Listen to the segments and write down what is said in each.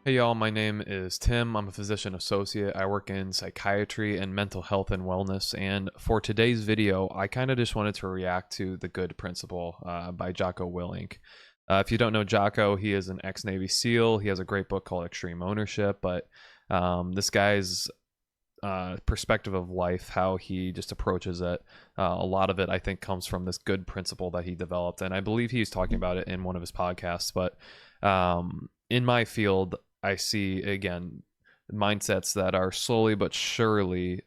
Hey y'all, my name is Tim. I'm a physician associate. I work in psychiatry and mental health and wellness. And for today's video, I kind of just wanted to react to The Good Principle by Jocko Willink. If you don't know Jocko, he is an ex-Navy SEAL. He has a great book called Extreme Ownership. But this guy's perspective of life, how he just approaches it, a lot of it I think comes from this good principle that he developed. And I believe he was talking about it in one of his podcasts. But in my field, I see, again, mindsets that are slowly but surely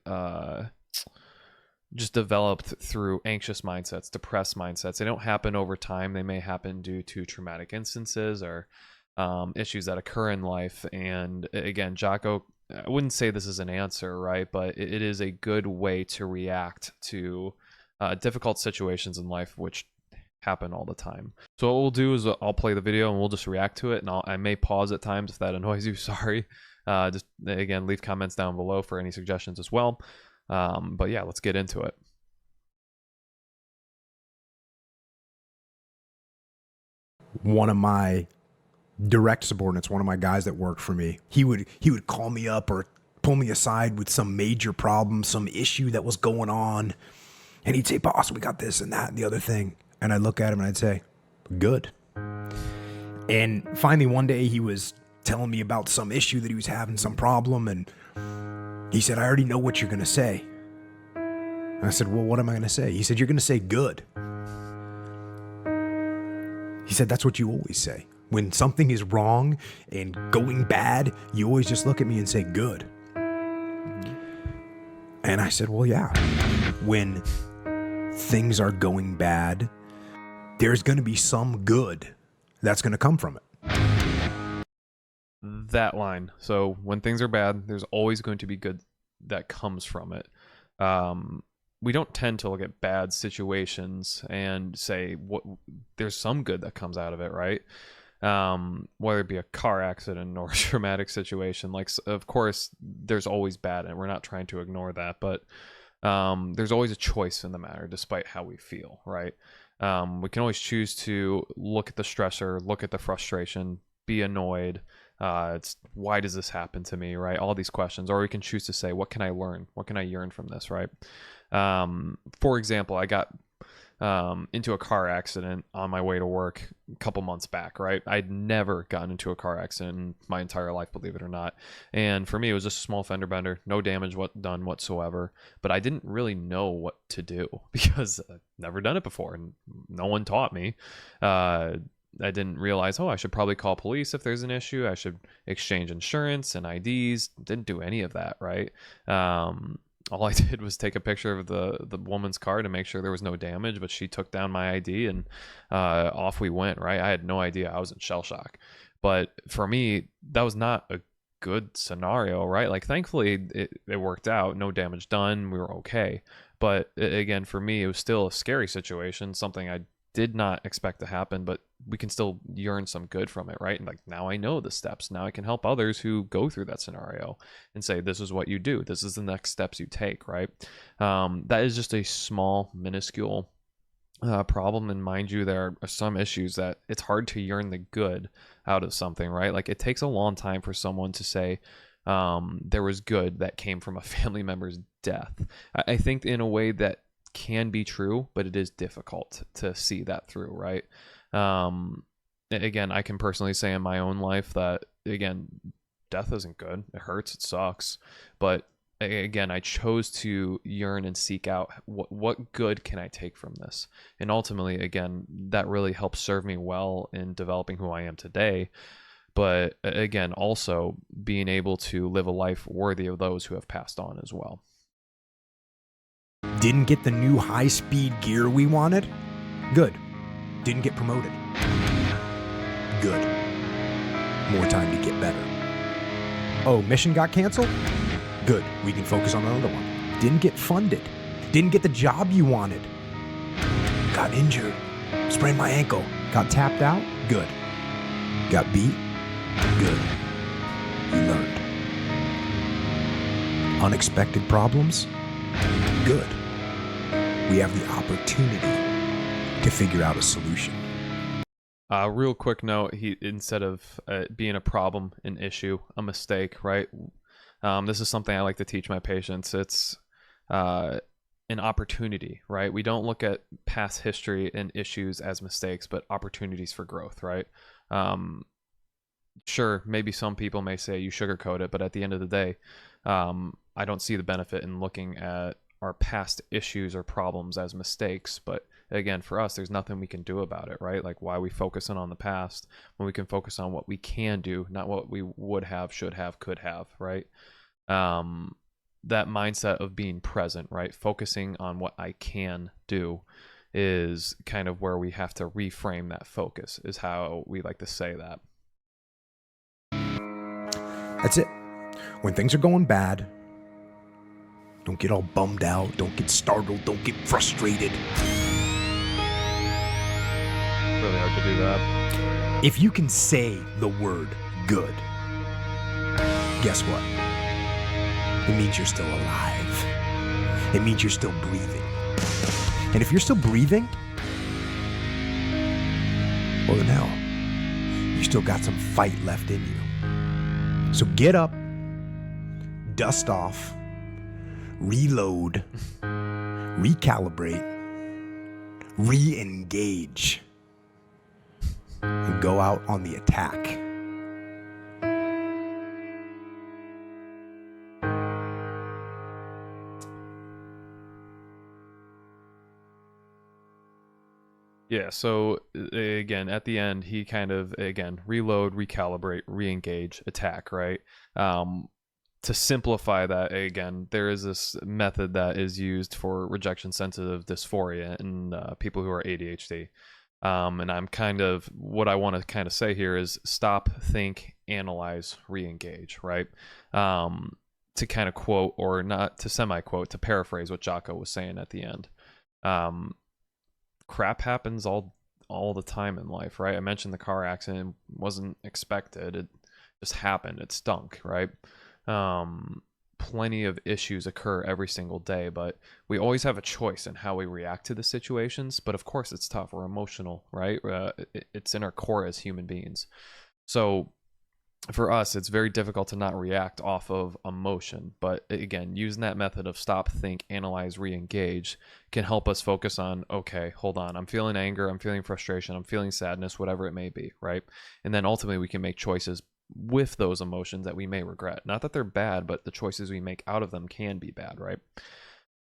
just developed through anxious mindsets, depressed mindsets. They don't happen over time. They may happen due to traumatic instances or issues that occur in life. And again, Jocko, I wouldn't say this is an answer, right? But it is a good way to react to difficult situations in life, which happen all the time. So what we'll do is I'll play the video and we'll just react to it, and I may pause at times if that annoys you. Sorry. Just again, leave comments down below for any suggestions as well. But yeah, let's get into it. One of my direct subordinates, one of my guys that worked for me, he would call me up or pull me aside with some major problem, some issue that was going on, and he'd say, "Boss, we got this and that and the other thing." And I'd look at him and I'd say, "Good." And finally one day he was telling me about some issue that he was having, some problem, and he said, "I already know what you're gonna say." And I said, "Well, what am I gonna say?" He said, "You're gonna say good." He said, "That's what you always say. When something is wrong and going bad, you always just look at me and say good." And I said, "Well, yeah. When things are going bad, there's going to be some good that's going to come from it." That line. So when things are bad, there's always going to be good that comes from it. We don't tend to look at bad situations and say there's some good that comes out of it, right? Whether it be a car accident or a traumatic situation, like, of course there's always bad, and we're not trying to ignore that, but there's always a choice in the matter, despite how we feel, right? We can always choose to look at the stressor, look at the frustration, be annoyed. It's why does this happen to me, right? All these questions. Or we can choose to say, what can I learn? What can I yearn from this, right? For example, I got into a car accident on my way to work a couple months back, right? I'd never gotten into a car accident in my entire life, believe it or not. And for me, it was just a small fender bender, no damage done whatsoever. But I didn't really know what to do because I've never done it before and no one taught me. I didn't realize, I should probably call police if there's an issue. I should exchange insurance and IDs. Didn't do any of that, right? All I did was take a picture of the woman's car to make sure there was no damage, but she took down my ID and off we went, right? I had no idea. I was in shell shock. But for me, that was not a good scenario, right? Like, thankfully, it worked out. No damage done. We were okay. But again, for me, it was still a scary situation, something I did not expect to happen, but we can still yearn some good from it, right? And like, now I know the steps. Now I can help others who go through that scenario and say, this is what you do. This is the next steps you take, right? That is just a small, minuscule problem. And mind you, there are some issues that it's hard to yearn the good out of something, right? Like, it takes a long time for someone to say, there was good that came from a family member's death. I think in a way that can be true, but it is difficult to see that through, right? Again, I can personally say in my own life that, again, death isn't good. It hurts, it sucks, but again, I chose to yearn and seek out what good can I take from this, and ultimately, again, that really helped serve me well in developing who I am today. But again, also being able to live a life worthy of those who have passed on as well. Didn't get the new high-speed gear we wanted? Good. Didn't get promoted? Good. More time to get better. Oh, mission got canceled? Good. We can focus on another one. Didn't get funded? Didn't get the job you wanted? Got injured? Sprained my ankle? Got tapped out? Good. Got beat? Good. You learned. Unexpected problems? Good. We have the opportunity to figure out a solution. Real quick note: he instead of being a problem, an issue, a mistake, right? This is something I like to teach my patients. It's an opportunity, right? We don't look at past history and issues as mistakes, but opportunities for growth, right? Um, sure, maybe some people may say you sugarcoat it, but at the end of the day, I don't see the benefit in looking at our past issues or problems as mistakes. But again, for us, there's nothing we can do about it, right? Like, why are we focusing on the past when we can focus on what we can do, not what we would have, should have, could have, right? That mindset of being present, right? Focusing on what I can do is kind of where we have to reframe that focus, is how we like to say that. That's it. When things are going bad, don't get all bummed out, don't get startled, don't get frustrated. Really hard to do that. If you can say the word good, guess what? It means you're still alive. It means you're still breathing. And if you're still breathing, well then hell, you still got some fight left in you. So get up, dust off, reload, recalibrate, re-engage, and go out on the attack. Yeah, so again, at the end, he kind of, again, reload, recalibrate, re-engage, attack, right? To simplify that, again, there is this method that is used for rejection sensitive dysphoria in people who are ADHD. And I'm kind of, what I want to kind of say here is stop, think, analyze, re-engage, right? To kind of quote, or not to semi-quote, to paraphrase what Jocko was saying at the end. Crap happens all the time in life, right? I mentioned the car accident wasn't expected. It just happened. It stunk, right? Plenty of issues occur every single day, but we always have a choice in how we react to the situations. But of course, it's tough. We're emotional, right? It's in our core as human beings. So for us, it's very difficult to not react off of emotion. But again, using that method of stop, think, analyze, re-engage can help us focus on, okay, hold on, I'm feeling anger, I'm feeling frustration, I'm feeling sadness, whatever it may be, right? And then ultimately we can make choices with those emotions that we may regret. Not that they're bad, but the choices we make out of them can be bad, right?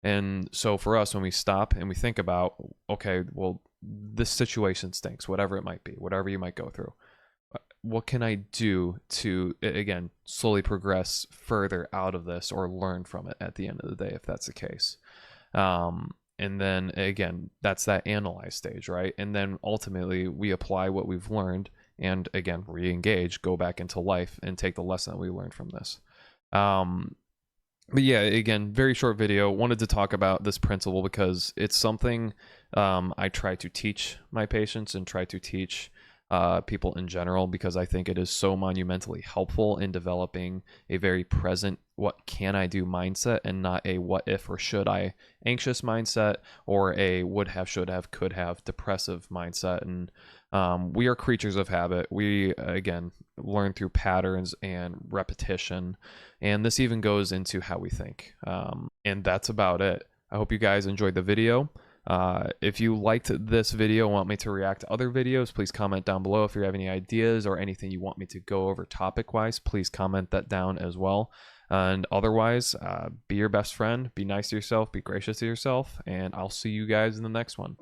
And so for us, when we stop and we think about, okay, well, this situation stinks, whatever it might be, whatever you might go through, what can I do to, again, slowly progress further out of this or learn from it at the end of the day, if that's the case. And then again, that's that analyze stage, right? And then ultimately we apply what we've learned and again, re-engage, go back into life and take the lesson that we learned from this. But yeah, again, very short video. Wanted to talk about this principle because it's something I try to teach my patients and try to teach people in general, because I think it is so monumentally helpful in developing a very present, what can I do mindset, and not a what if or should I anxious mindset, or a would have, should have, could have depressive mindset. And we are creatures of habit. We, again, learn through patterns and repetition. And this even goes into how we think. And that's about it. I hope you guys enjoyed the video. If you liked this video and want me to react to other videos, please comment down below. If you have any ideas or anything you want me to go over topic-wise, please comment that down as well. And otherwise, be your best friend, be nice to yourself, be gracious to yourself, and I'll see you guys in the next one.